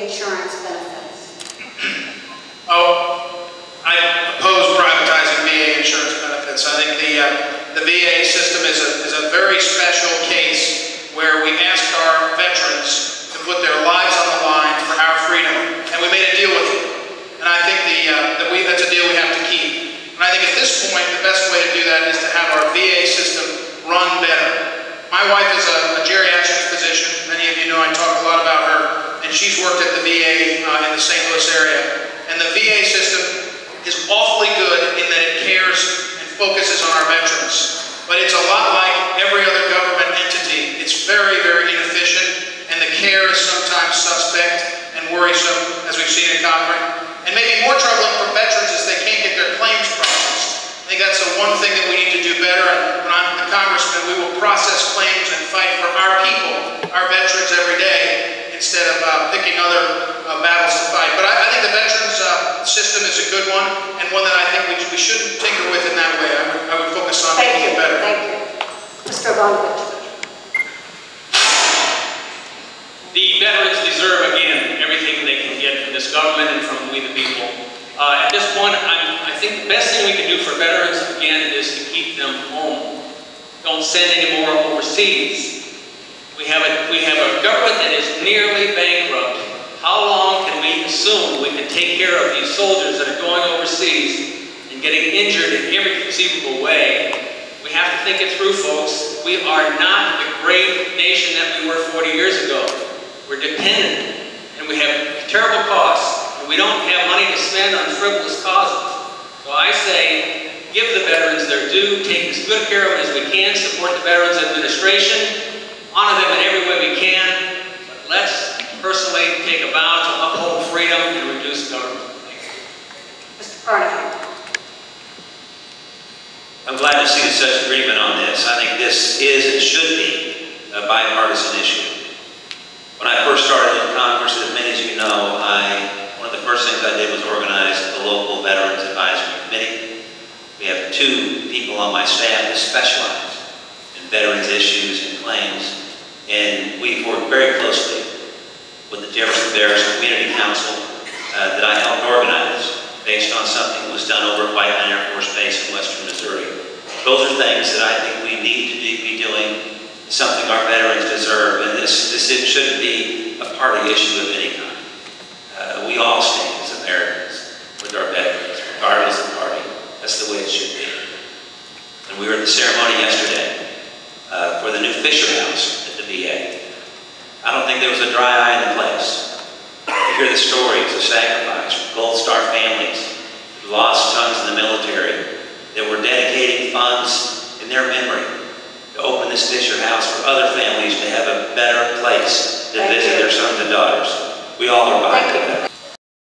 insurance benefits? Oh, I oppose privatizing VA insurance benefits. I think the VA system is a very special case where we ask our veterans to put their lives on the line for our freedom, and we made a deal with them. And I think that's a deal we have to keep. And I think at this point, the best way to do that is to have our VA system run better. My wife is a geriatrics physician. Many of you know I talk a lot about her, and she's worked at the VA in the St. Louis area. And the VA system is awfully good in that it cares and focuses on our veterans. But it's a lot like every other government entity. It's very, very inefficient, and the care is sometimes suspect and worrisome, as we've seen in Cochrane. And maybe more troubling for veterans is they can't get their claims processed. I think that's the one thing that we need to do better. And when I'm the congressman, we will process claims and fight for our people, our veterans every day, instead of picking other battles to fight. But I think the veterans system is a good one, and one that I think we shouldn't tinker with in that way. I would focus on making it better. Thank you. Mr. Ivanovich. The veterans deserve, again, everything they can get from this government and from we the people. At this point, I think the best thing we can do for veterans, again, is to keep them home. Don't send any more overseas. We have a government that is nearly bankrupt. How long can we assume we can take care of these soldiers that are going overseas and getting injured in every conceivable way? We have to think it through, folks. We are not the great nation that we were 40 years ago. We're dependent, and we have terrible costs, and we don't have money to spend on frivolous causes. So I say, give the veterans their due, take as good care of them as we can, support the Veterans Administration, honor them in every way we can, but let's personally take a vow to uphold freedom and reduce government. Mr. Carnahan. I'm glad to see such agreement on this. I think this is and should be a bipartisan issue. When I first started in Congress, as many as you know, one of the first things I did was organize the local Veterans Advisory Committee. We have 2 people on my staff that specialize in veterans issues and claims, and we've worked very closely with the Jefferson Barracks Community Council that I helped organize based on something that was done over at Whiteman Air Force Base in western Missouri. Those are things that I think we need to be doing, something our veterans deserve, and this shouldn't be a party issue of any kind. We all stand as Americans with our veterans, regardless of party. That's the way it should be. And we were at the ceremony yesterday for the new Fisher House at the VA. I don't think there was a dry eye in the place. You hear the stories of sacrifice from Gold Star families who lost sons in the military that were dedicating funds in their memory to open this Fisher House for other families to have a better place to visit their sons and daughters. We all are behind that.